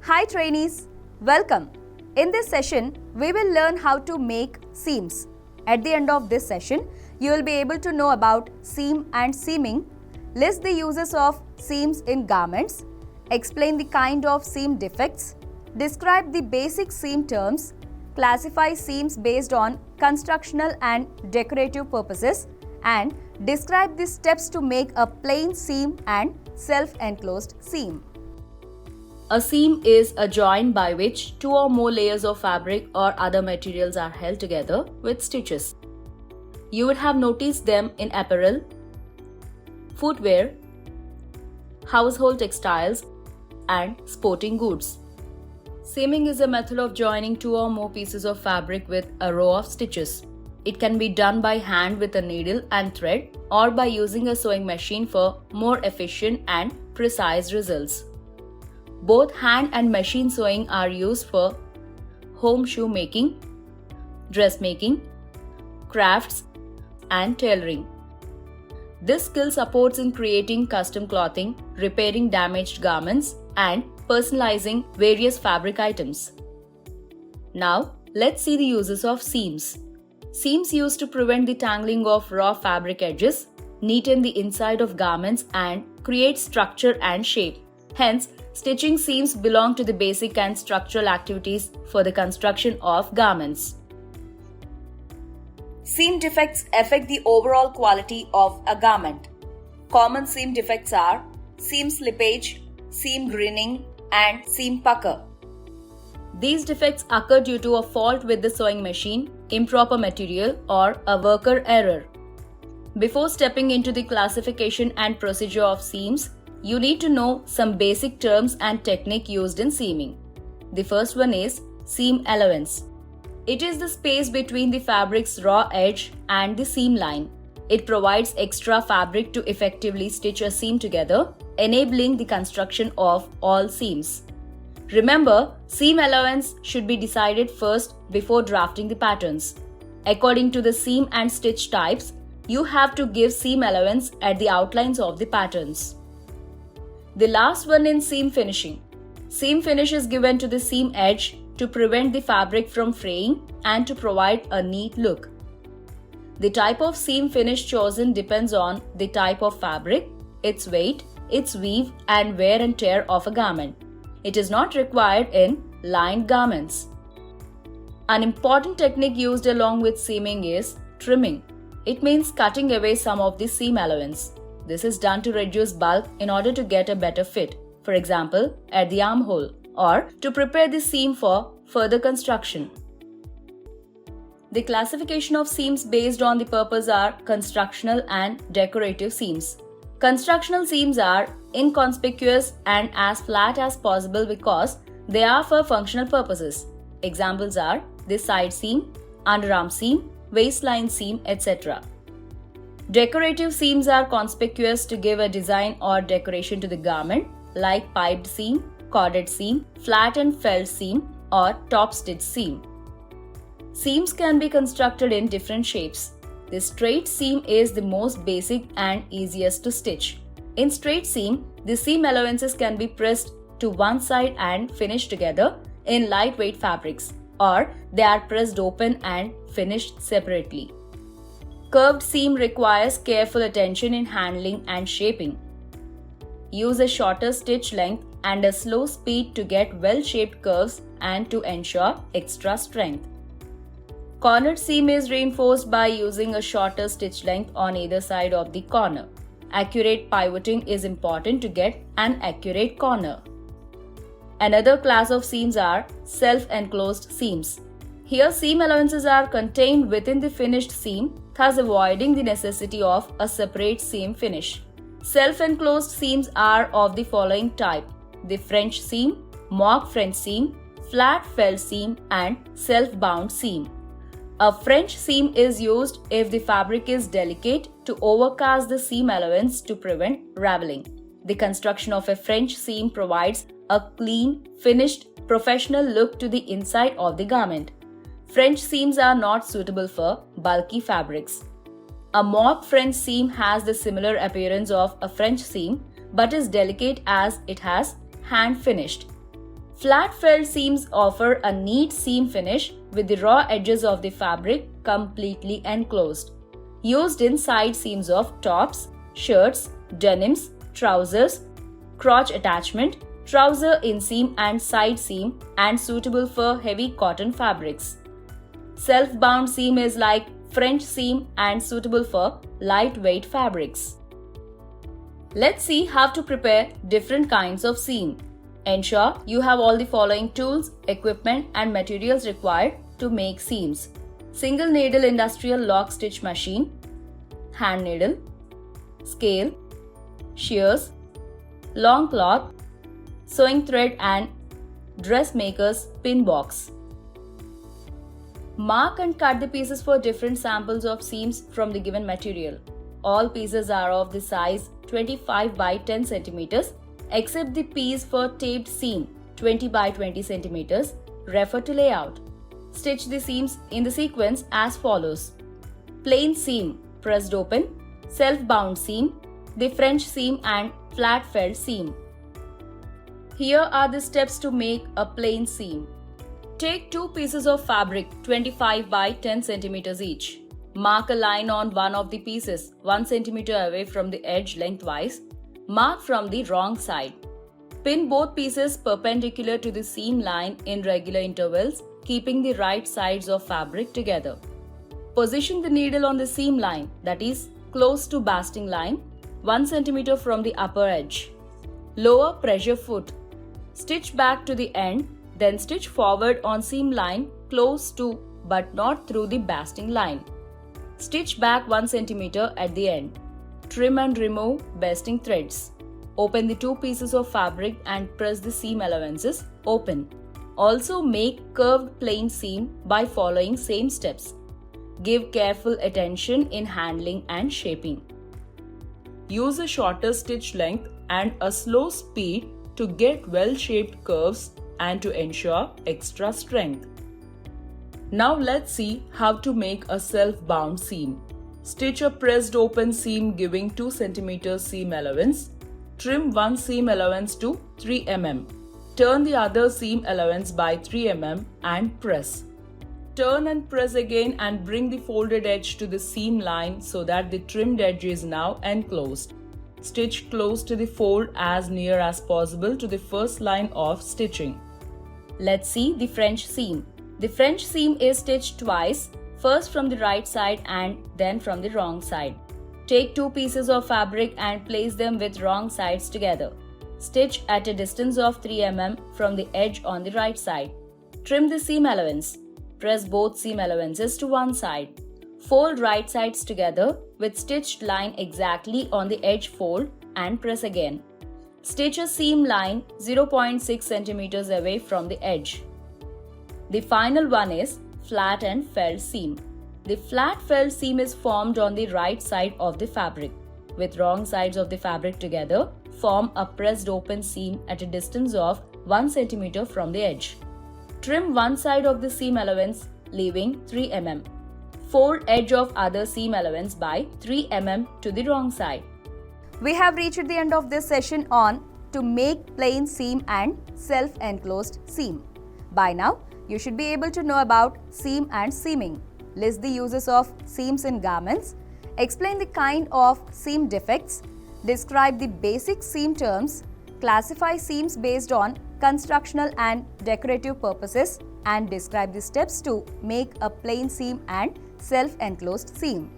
Hi trainees, welcome. In this session, we will learn how to make seams. At the end of this session, you will be able to know about seam and seaming, list the uses of seams in garments, explain the kind of seam defects, describe the basic seam terms, classify seams based on constructional and decorative purposes, and describe the steps to make a plain seam and self-enclosed seam. A seam is a joint by which two or more layers of fabric or other materials are held together with stitches. You would have noticed them in apparel, footwear, household textiles, and sporting goods. Seaming is a method of joining two or more pieces of fabric with a row of stitches. It can be done by hand with a needle and thread or by using a sewing machine for more efficient and precise results. Both hand and machine sewing are used for home shoemaking, dressmaking, crafts, and tailoring. This skill supports in creating custom clothing, repairing damaged garments, and personalizing various fabric items. Now, let's see the uses of seams. Seams used to prevent the tangling of raw fabric edges, neaten the inside of garments, and create structure and shape. Hence, stitching seams belong to the basic and structural activities for the construction of garments. Seam defects affect the overall quality of a garment. Common seam defects are seam slippage, seam greening, and seam pucker. These defects occur due to a fault with the sewing machine, improper material, or a worker error. Before stepping into the classification and procedure of seams, you need to know some basic terms and technique used in seaming. The first one is seam allowance. It is the space between the fabric's raw edge and the seam line. It provides extra fabric to effectively stitch a seam together, enabling the construction of all seams. Remember, seam allowance should be decided first before drafting the patterns. According to the seam and stitch types, you have to give seam allowance at the outlines of the patterns. The last one in seam finishing. Seam finish is given to the seam edge to prevent the fabric from fraying and to provide a neat look. The type of seam finish chosen depends on the type of fabric, its weight, its weave, and wear and tear of a garment. It is not required in lined garments. An important technique used along with seaming is trimming. It means cutting away some of the seam allowance. This is done to reduce bulk in order to get a better fit, for example, at the armhole, or to prepare the seam for further construction. The classification of seams based on the purpose are constructional and decorative seams. Constructional seams are inconspicuous and as flat as possible because they are for functional purposes. Examples are the side seam, underarm seam, waistline seam, etc. Decorative seams are conspicuous to give a design or decoration to the garment, like piped seam, corded seam, flat and felt seam, or top stitch seam. Seams can be constructed in different shapes. The straight seam is the most basic and easiest to stitch. In straight seam, the seam allowances can be pressed to one side and finished together in lightweight fabrics, or they are pressed open and finished separately. Curved seam requires careful attention in handling and shaping. Use a shorter stitch length and a slow speed to get well-shaped curves and to ensure extra strength. Cornered seam is reinforced by using a shorter stitch length on either side of the corner. Accurate pivoting is important to get an accurate corner. Another class of seams are self-enclosed seams. Here, seam allowances are contained within the finished seam, thus avoiding the necessity of a separate seam finish. Self-enclosed seams are of the following type: the French seam, mock French seam, flat felt seam, and self-bound seam. A French seam is used if the fabric is delicate to overcast the seam allowance to prevent raveling. The construction of a French seam provides a clean, finished, professional look to the inside of the garment. French seams are not suitable for bulky fabrics. A mock French seam has the similar appearance of a French seam but is delicate as it has hand finished. Flat felt seams offer a neat seam finish with the raw edges of the fabric completely enclosed. Used in side seams of tops, shirts, denims, trousers, crotch attachment, trouser inseam and side seam, and suitable for heavy cotton fabrics. Self-bound seam is like French seam and suitable for lightweight fabrics. Let's see how to prepare different kinds of seam. Ensure you have all the following tools, equipment and materials required to make seams. Single needle industrial lock stitch machine, hand needle, scale, shears, long cloth, sewing thread and dressmaker's pin box. Mark and cut the pieces for different samples of seams from the given material. All pieces are of the size 25 by 10 cm except the piece for taped seam 20 by 20 cm. Refer to layout. Stitch the seams in the sequence as follows: plain seam, pressed open, self-bound seam, the French seam and flat felt seam. Here are the steps to make a plain seam. Take two pieces of fabric 25 by 10 cm each. Mark a line on one of the pieces 1 cm away from the edge lengthwise. Mark from the wrong side. Pin both pieces perpendicular to the seam line in regular intervals, keeping the right sides of fabric together. Position the needle on the seam line, that is, close to basting line, 1 cm from the upper edge. Lower pressure foot. Stitch back to the end, then stitch forward on seam line close to but not through the basting line. Stitch back 1 cm at the end. Trim and remove basting threads. Open the two pieces of fabric and press the seam allowances open. Also make curved plain seam by following same steps. Give careful attention in handling and shaping. Use a shorter stitch length and a slow speed to get well-shaped curves and to ensure extra strength. Now let's see how to make a self-bound seam. Stitch a pressed open seam giving 2 cm seam allowance. Trim one seam allowance to 3 mm. Turn the other seam allowance by 3 mm and press. Turn and press again and bring the folded edge to the seam line so that the trimmed edge is now enclosed. Stitch close to the fold as near as possible to the first line of stitching. Let's see the French seam. The French seam is stitched twice, first from the right side and then from the wrong side. Take two pieces of fabric and place them with wrong sides together. Stitch at a distance of 3 mm from the edge on the right side. Trim the seam allowance. Press both seam allowances to one side. Fold right sides together with stitched line exactly on the edge fold and press again. Stitch a seam line 0.6 cm away from the edge. The final one is flat and felt seam. The flat felt seam is formed on the right side of the fabric. With wrong sides of the fabric together, form a pressed open seam at a distance of 1 cm from the edge. Trim one side of the seam allowance, leaving 3 mm. Fold edge of other seam allowance by 3 mm to the wrong side. We have reached the end of this session on to make plain seam and self-enclosed seam. By now, you should be able to know about seam and seaming, list the uses of seams in garments, explain the kind of seam defects, describe the basic seam terms, classify seams based on constructional and decorative purposes, and describe the steps to make a plain seam and self-enclosed seam.